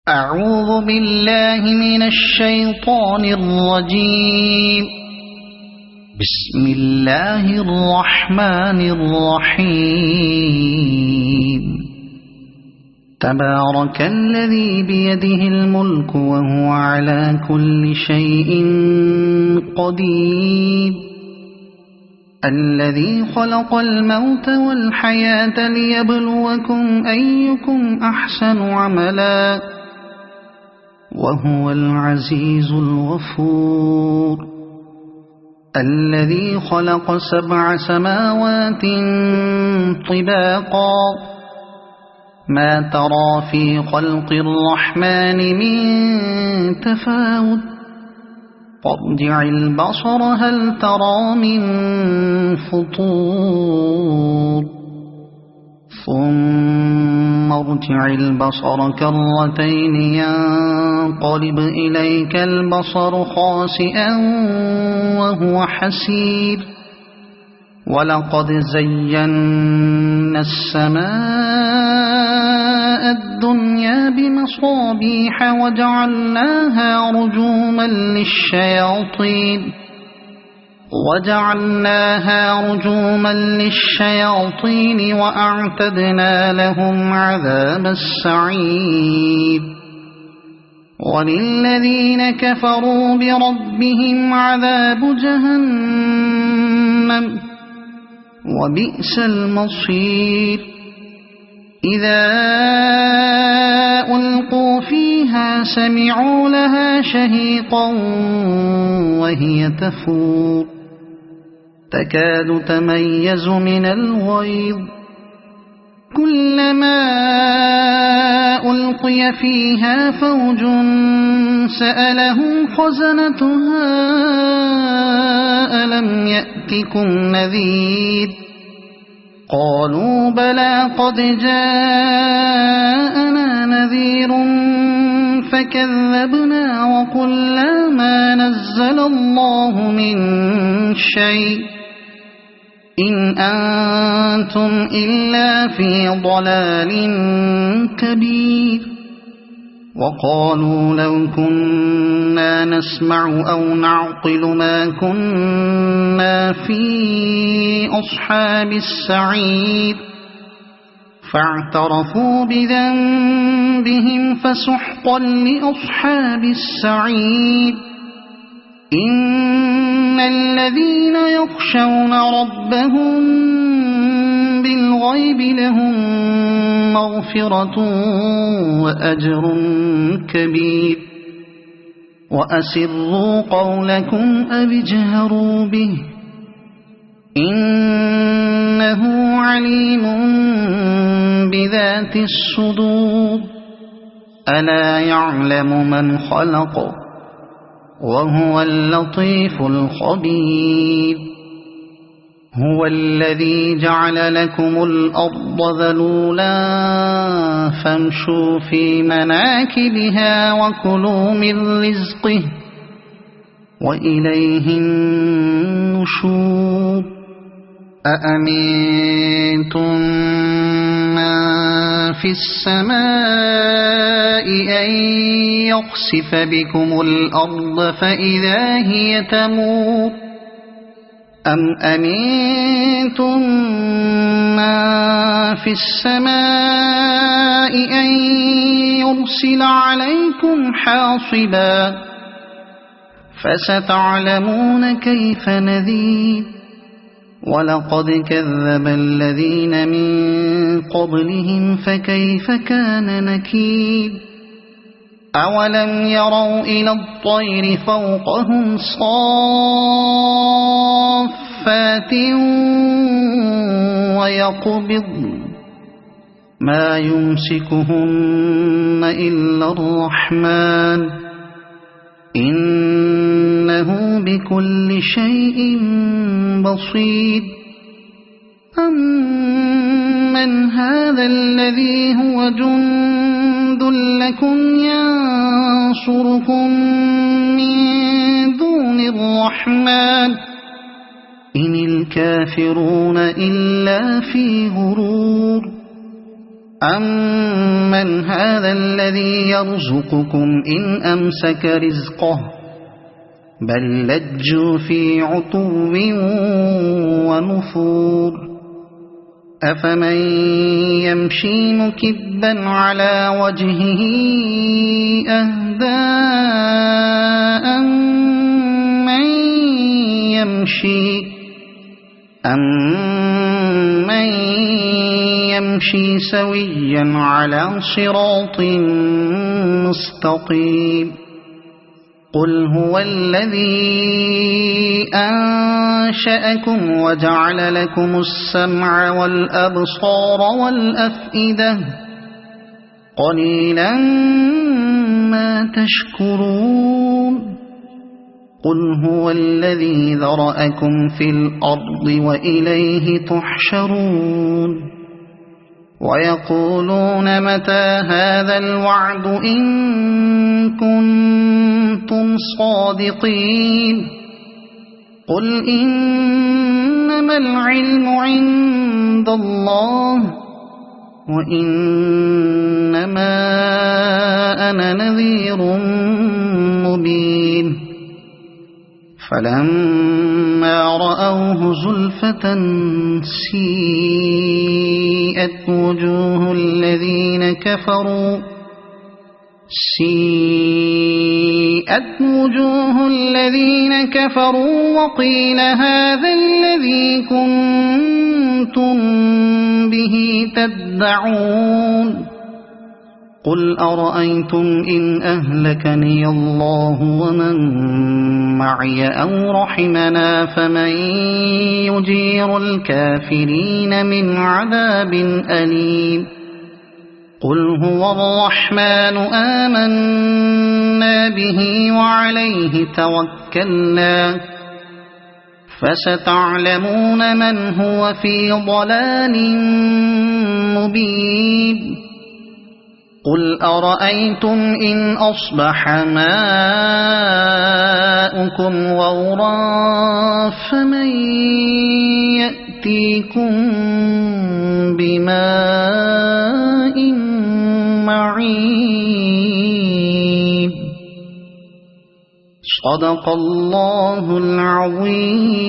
أعوذ بالله من الشيطان الرجيم. بسم الله الرحمن الرحيم. تبارك الذي بيده الملك وهو على كل شيء قدير. الذي خلق الموت والحياة ليبلوكم أيكم أحسن عملا وهو العزيز الغفور. الذي خلق 7 سماوات طباقا ما ترى في خلق الرحمن من تفاوت فارجع البصر هل ترى من فطور ثم ارجع البصر كرتين ينقلب إليك البصر خاسئا وهو حسير. ولقد زينا السماء الدنيا بمصابيح وجعلناها رجوما للشياطين وأعتدنا لهم عذاب السعير. وللذين كفروا بربهم عذاب جهنم وبئس المصير. إذا ألقوا فيها سمعوا لها شهيقا وهي تفور تكاد تميز من الغيظ. كلما ألقي فيها فوج سألهم خزنتها ألم يأتكم نذير قالوا بلى قد جاءنا نذير فكذبنا وقلنا ما نزل الله من شيء إن أنتم إلا في ضلال كبير. وقالوا لو كنا نسمع أو نعقل ما كنا في أصحاب السعير فاعترفوا بذنبهم فسحقا لأصحاب السعير. إن الذين يخشون ربهم بالغيب لهم مغفرة وأجر كبير. وأسروا قولكم أو اجهروا به إنه عليم بذات الصدور. ألا يعلم من خلق وهو اللطيف الخبير. هو الذي جعل لكم الأرض ذلولا فامشوا في مناكبها وكلوا من رزقه وإليه النشور. أأمنتم من في السماء أن يخسف بكم الأرض فإذا هي تمور أم أمنتم من في السماء أن يرسل عليكم حاصبا فستعلمون كيف نذير. ولقد كذب الذين من قبلهم فكيف كان نكير. أولم يروا إلى الطير فوقهم صافات ويقبضن ما يمسكهن إلا الرحمن إنه بكل شيء بصير. أمن هذا الذي هو جند لكم ينصركم من دون الرحمن إن الكافرون إلا في غرور. أَمَّنْ هَذَا الَّذِي يَرْزُقُكُمْ إِنْ أَمْسَكَ رِزْقَهُ بَل لَّجُّوا فِي عُتُوٍّ وَنُفُورٍ أَفَمَن يَمْشِي مُكِبًّا عَلَى وَجْهِهِ أَهْدَىٰ أَمَّن يَمْشِي سَوِيًّا عَلَى صِرَاطٍ مُّسْتَقِيمٍ قُلْ هُوَ الَّذِي أَنشَأَكُمْ وَجَعَلَ لَكُمُ السَّمْعَ وَالْأَبْصَارَ وَالْأَفْئِدَةَ قَلِيلًا مَّا تَشْكُرُونَ قُلْ هُوَ الَّذِي ذَرَأَكُمْ فِي الْأَرْضِ وَإِلَيْهِ تُحْشَرُونَ وَيَقُولُونَ مَتَىٰ هَٰذَا الْوَعْدُ إِن كُنتُمْ صَادِقِينَ قُلْ إِنَّمَا الْعِلْمُ عِندَ اللَّهِ وَإِنَّمَا أَنَا نَذِيرٌ مُّبِينٌ فَلَمَّا رَأَوْهُ زُلْفَةً سِيئَتْ وُجُوهُ الَّذِينَ كَفَرُوا وَقِيلَ هَٰذَا الَّذِي كُنتُم بِهِ تَدَّعُونَ قُلْ أَرَأَيْتُمْ إِنْ أَهْلَكَنِيَ اللَّهُ وَمَن مَّعِيَ أَوْ رَحِمَنَا فَمَن يُجِيرُ الْكَافِرِينَ مِنْ عَذَابٍ أَلِيمٍ قُلْ هُوَ الرَّحْمَٰنُ آمَنَّا بِهِ وَعَلَيْهِ تَوَكَّلْنَا فَسَتَعْلَمُونَ مَنْ هُوَ فِي ضَلَالٍ مُّبِينٍ قُلْ أَرَأَيْتُمْ إِنْ أَصْبَحَ مَاؤُكُمْ غَوْرًا فَمَن يَأْتِيكُم بِمَاءٍ مَّعِينٍ صَدَقَ اللَّهُ الْعَظِيمُ.